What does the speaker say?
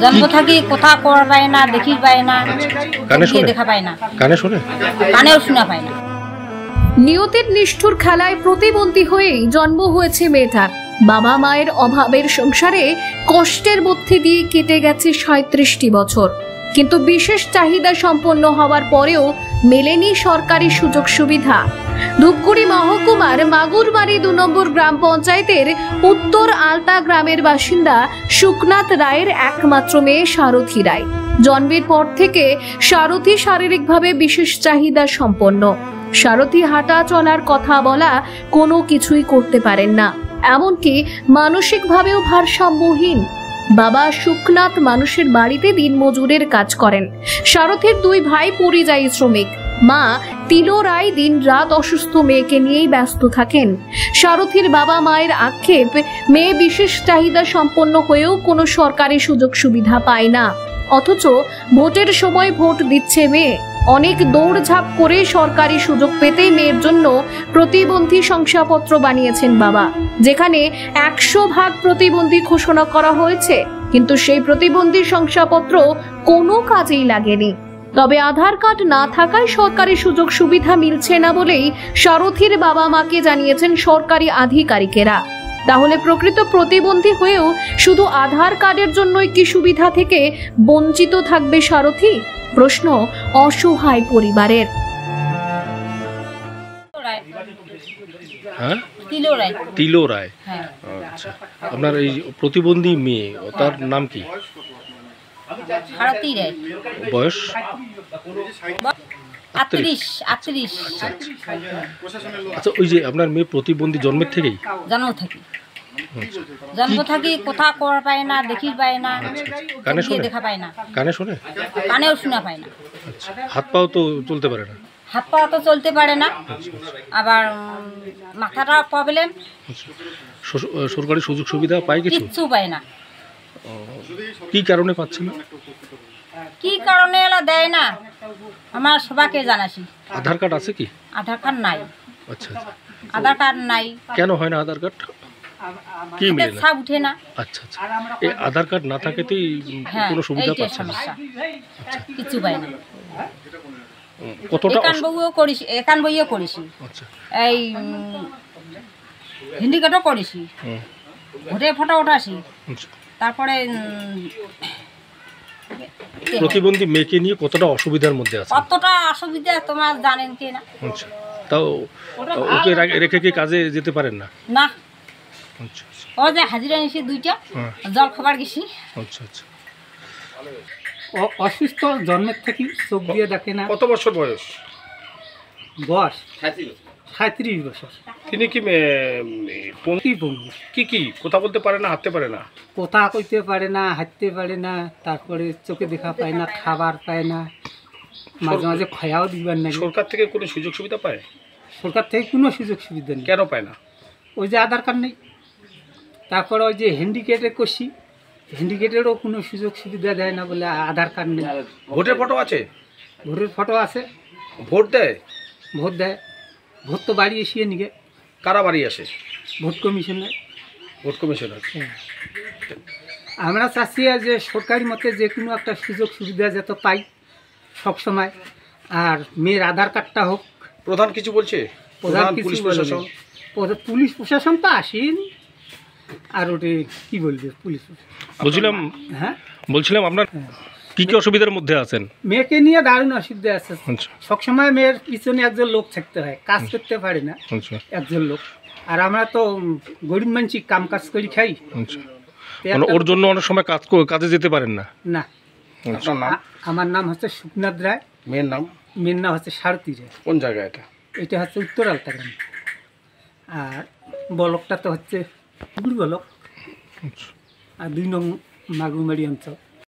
জন্ম থাকি কথা করা পায় না, দেখি পায় না, দেখা পায় না, কানেও শোনা পায় না। নিয়তির নিষ্ঠুর খেলায় প্রতিবন্ধী হয়েই জন্ম হয়েছে মেয়েটার। বাবা মায়ের অভাবের সংসারে কষ্টের মধ্যে দিয়ে কেটে গেছে 37টি বছর, কিন্তু বিশেষ চাহিদা সম্পন্ন হওয়ার পরেও মেলেনি সরকারি সুযোগ সুবিধা। ধূপগুড়ি মহকুমার মাগুরবাড়ি 2 নম্বর গ্রাম পঞ্চায়েতের উত্তর আলতা গ্রামের বাসিন্দা সুকনাথ রায়ের একমাত্র মেয়ে সারথী রায়। জন্মের পর থেকে সারথী শারীরিকভাবে বিশেষ চাহিদা সম্পন্ন। সারথী হাঁটা চলার কথা বলা কোনো কিছুই করতে পারেন না, এমনকি মানসিকভাবেও ভারসাম্যহীন। বাবা সুকনাথ মানুষের বাড়িতে দিনমজুরের কাজ করেন। সারথীর 2 ভাই পরিযায়ী শ্রমিক। মা তিলো রায় দিন রাত অসুস্থ মেয়েকে নিয়েই ব্যস্ত থাকেন। সারথীর বাবা মায়ের আক্ষেপ, মেয়ে বিশেষ চাহিদা সম্পন্ন হয়েও কোনো সরকারি সুযোগ সুবিধা পায় না, অথচ ভোটের সময় ভোট দিচ্ছে মেয়ে। অনেক দৌড়ঝাঁপ করে সরকারি সুযোগ পেতেই মেয়ের জন্য প্রতিবন্ধী শংসাপত্র বানিয়েছেন বাবা, যেখানে 100% প্রতিবন্ধী ঘোষণা করা হয়েছে, কিন্তু সেই প্রতিবন্ধী শংসাপত্র কোনো কাজেই লাগেনি। তবে আধার কার্ড না থাকায় সরকারি সুযোগ সুবিধা মিলছে না বলেই সারথীর বাবা মাকে জানিয়েছেন সরকারি আধিকারিকেরা। তাহলে প্রকৃত প্রতিবন্ধী হয়েও শুধু আধার কার্ডের জন্যই কি সুবিধা থেকে বঞ্চিত থাকবে সারথী? প্রশ্ন অসহায় পরিবারের। তিলো রায়, আচ্ছা। আপনার এই প্রতিবন্ধী মেয়ে, তার নাম কি? সারথী রায়। বয়স 38। আচ্ছা, ওই যে আপনার মেয়ে প্রতিবন্ধী জন্মের থেকেই? জন্ম থাকি কথা করা পায় না, দেখি পায় না, দেখা পায় না, কানেও শোনা পায় না। হাত পাও তো চলতে পারে না? হাত পা তো চলতে পারে না, আবার মাথাটা প্রবলেম। সরকারি সুযোগ সুবিধা পায় কিছু পায় না। কি কারণে পাচ্ছে না? কি কারণে এলা দেয় না আমার সবাইকে জানাছি। আধার কার্ড আছে কি? আধার কার্ড নাই। আচ্ছা, আধার কার্ড নাই। কেন হয় না আধার কার্ড? কি মিলে না? সব উঠে না। আচ্ছা, এই আধার কার্ড না থাকেতেই কোনো সুবিধা পাচ্ছে না। কিছু পায় না। কতটা একান বইও করেছি, এই হিন্দিকেটও করেছি, ভোটে ফটো ওঠাছি। তারপরে প্রতিবন্ধী মেয়েকে নিয়ে কতটা অসুবিধার মধ্যে আছে? কতটা অসুবিধা তোমার জানেন কি না? আচ্ছা, তাও ওকে রেখে কি কাজে যেতে পারেন না? না, ও যে হাজিরা নিয়েছি 2টা, জল খাবার গেছি। আচ্ছা, অসুস্থ জন্মের থেকে, চোখ দিয়ে দেখে না। কত বছর বয়স? 37 বছর। তিনি কি কি কথা বলতে পারে না, হাঁটতে পারে না? কথা কইতে পারে না, হাঁটতে পারে না, তারপরে চোখে দেখা পায় না, খাবার পায় না, মাঝে মাঝে খায়াও দিবার না। সরকার থেকে কোনো সুযোগ সুবিধা পায়? সরকার থেকে কোনো সুযোগ সুবিধা নেই। কেন পায় না? ওই যে আধার কার্ড নেই, তারপরে ওই যে হ্যান্ডিক্যাপে করছি, হ্যান্ডিক্যাপেরও কোনো সুযোগ সুবিধা দেয় না বলে আধার কার্ড নেই। ভোটের ফটো আছে? ভোটের ফটো আছে। ভোট দেয়? ভোট দেয়। ভোট তো বাড়ি এসিয়ে নিগে। কারা বাড়ি আসে? Vote commissioner. Vote commissioner. আমরা চাচ্ছি যে সরকারি মতে যে কোনো একটা সুযোগ সুবিধা যাতে পাই সবসময়, আর মেয়ের আধার কার্ডটা হোক। প্রধান কিছু বলছে? পুলিশ প্রশাসন তো আসেন, আর ওটা কি বলবে পুলিশ। বলছিলাম আপনার কি কি অসুবিধার মধ্যে আছেন? মেয়েকে নিয়ে দারুণ অসুবিধা আছে। সবসময় মেয়ের পিছনে একজন লোক থাকতে হয়, কাজ করতে পারে না একজন লোক। আর আমরা তো গরিব মানুষ, কাম কাজ করি খাই। ওর জন্য অনেক সময় কাজে যেতে পারেন না? না। আমার নাম হচ্ছে সুকনাথ রায়। মেয়ের নাম? মেয়ের নাম হচ্ছে সারথী রায়। কোন জায়গা এটা? এটা হচ্ছে উত্তর আলতা গ্রাম। আর ব্লকটা তো হচ্ছে ব্লক, আর 2 নং মাগুরমারি অঞ্চল।